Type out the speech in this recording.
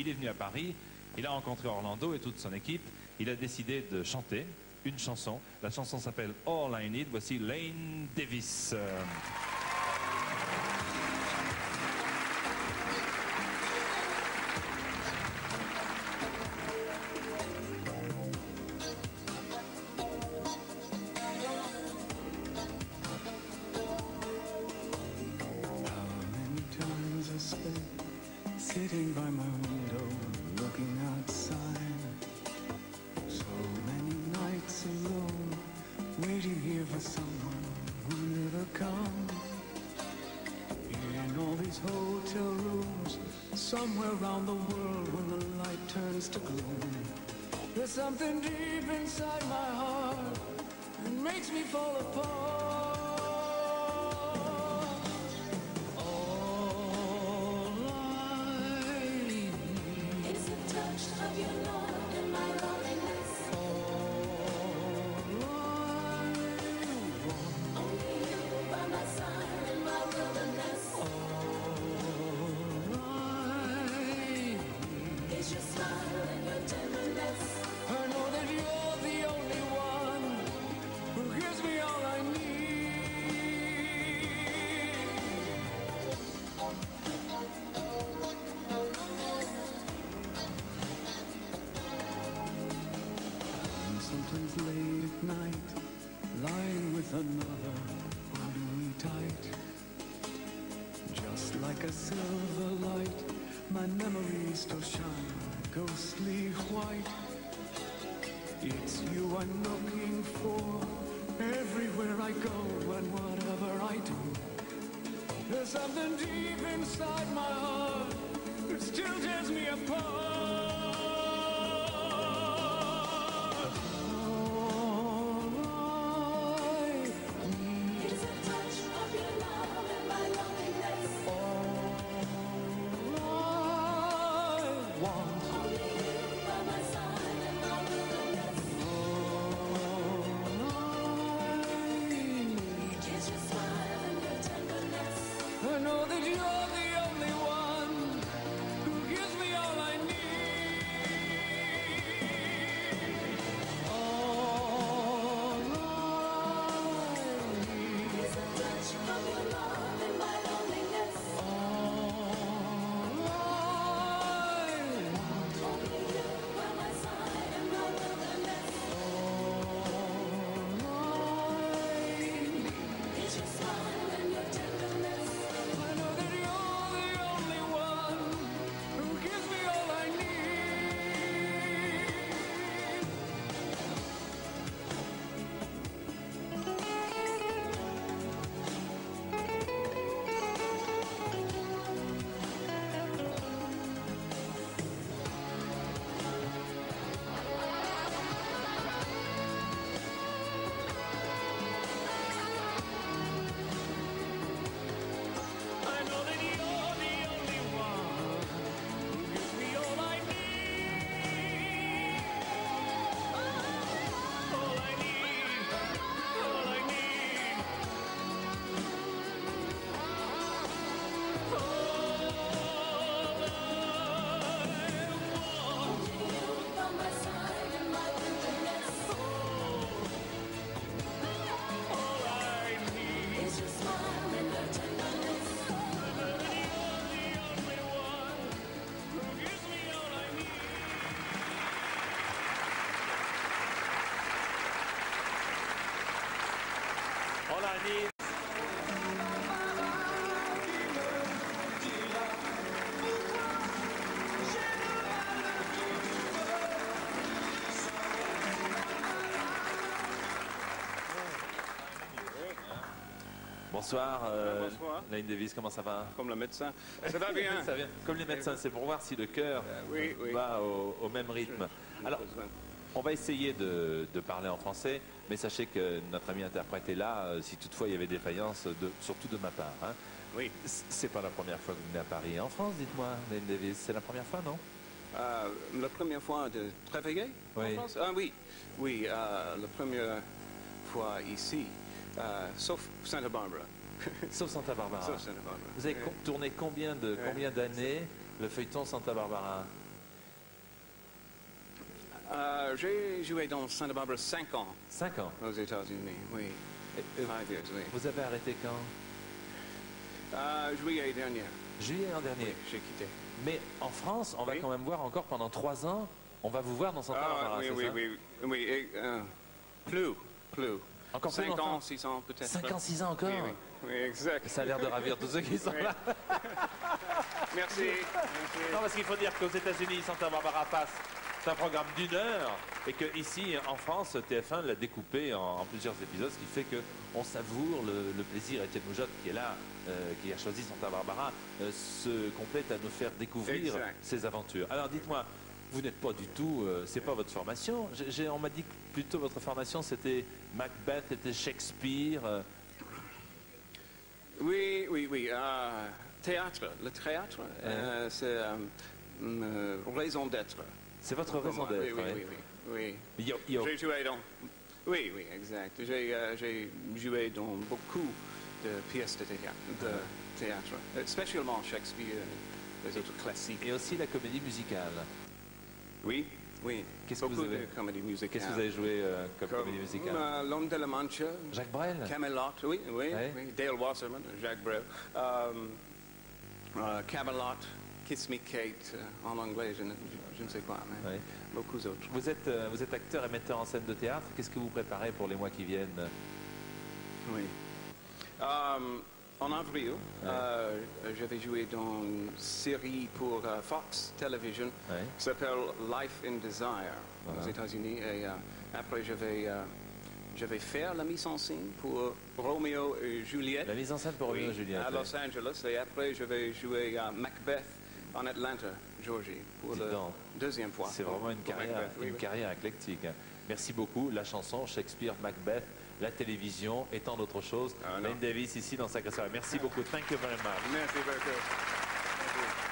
Il est venu à Paris, il a rencontré Orlando et toute son équipe. Il a décidé de chanter une chanson. La chanson s'appelle All I Need. Voici Lane Davis. Sitting by my window, looking outside. So many nights alone, waiting here for someone who never comes. In all these hotel rooms, somewhere around the world, when the light turns to gloom, there's something deep inside my heart that makes me fall apart. Of your love and my loneliness. Only you by my side in my wilderness. Is your smile and your tenderness. I know that you're the only one who gives me all I need. Sometimes late at night, lying with another, holding me tight. Just like a silver light, my memories still shine ghostly white. It's you I'm looking for, everywhere I go and whatever I do. There's something deep inside my heart that still tears me apart. I know that you're the only one who gives me all I need. All I need is a touch of your love and my loneliness. All I want. Only you by my side in my wilderness. All I need is your smile and your tenderness. I know that you're the only one who gives me all I need. I know that you're the only one who gives me all I need. All I need, all I need. All I want. Only you by my side in my wilderness. All I need Is your smile and your tenderness. I know that you're the only one who gives me all I need. All I Need. Bonsoir, bonsoir. Lane Davis, comment ça va? Comme le médecin. Ça va bien. Ça vient. Comme les médecins, c'est pour voir si le cœur Oui, oui. va au même rythme. Alors, on va essayer de parler en français, mais sachez que notre ami interprète est là, si toutefois il y avait défaillance, surtout de ma part. Hein. Oui. C'est pas la première fois que vous venez à Paris en France, dites-moi, Lane Davis. C'est la première fois, non? La première fois de travailler Oui. en France? Ah oui, oui, la première fois ici, sauf Santa Barbara. Sauf Santa Barbara. Sauf Santa Barbara. Vous avez tourné combien d'années le feuilleton Santa Barbara? J'ai joué dans Santa Barbara 5 ans 5 ans. aux États-Unis, oui. Et 5 years, oui. vous avez arrêté quand? Juillet dernier, Juillet l'an dernier. j'ai quitté. Mais en France, on va Oui. quand même voir encore pendant 3 ans. On va vous voir dans Santa Barbara, oui, c'est oui, ça? oui, oui, et, plus. Encore plus 5 ans, longtemps? 6 ans peut-être. 5 ans, 6 ans encore? Oui, oui, oui, exact. Ça a l'air de ravir tous ceux qui sont Oui. là. Merci. Non, parce qu'il faut dire qu'aux États-Unis, Santa Barbara passe. C'est un programme d'1 heure et qu'ici, en France, TF1 l'a découpé en plusieurs épisodes, ce qui fait qu'on savoure le plaisir. Étienne Moujotte, qui est là, qui a choisi Santa Barbara, se complète à nous faire découvrir Exact. ses aventures. Alors dites-moi, vous n'êtes pas du tout, c'est pas votre formation. On m'a dit que plutôt votre formation c'était Macbeth, c'était Shakespeare. Oui, oui, oui. Théâtre. Le théâtre, c'est raison d'être. C'est votre pour raison moi. d'être. Oui, ouais. oui, oui, oui. Il y a- J'ai joué dans... Oui, oui, exact. J'ai joué dans beaucoup de pièces de théâtre, spécialement Shakespeare et les autres classiques. et aussi la comédie musicale. Oui, oui. Qu'est-ce que Beaucoup vous avez- de comédies musicales. Qu'est-ce que vous avez joué comme comédie musicale? L'Homme de la Mancha, Jacques Brel? Camelot, oui, oui, Ouais. oui. Dale Wasserman, Jacques Brel. Camelot, Kiss Me Kate, en anglais, je ne sais quoi, mais Ouais. beaucoup d'autres. Vous êtes acteur et metteur en scène de théâtre. Qu'est-ce que vous préparez pour les mois qui viennent? Oui. En avril, je vais jouer dans une série pour Fox Television Ouais. qui s'appelle Life in Desire aux États-Unis. Et après, je vais faire la mise en scène pour Roméo et Juliette. La mise en scène pour Oui, Roméo et Juliette. à ouais. Los Angeles. Et après, je vais jouer Macbeth en Atlanta, Georgie, pour Dites la donc. deuxième fois. C'est vraiment une pour carrière, Macbeth, oui, une oui. carrière éclectique. Merci beaucoup. La chanson, Shakespeare, Macbeth, la télévision et tant d'autres choses. Ah, non. Lane Davis ici dans Sacré Soirée. Merci beaucoup. Thank you very much. Merci beaucoup. Merci.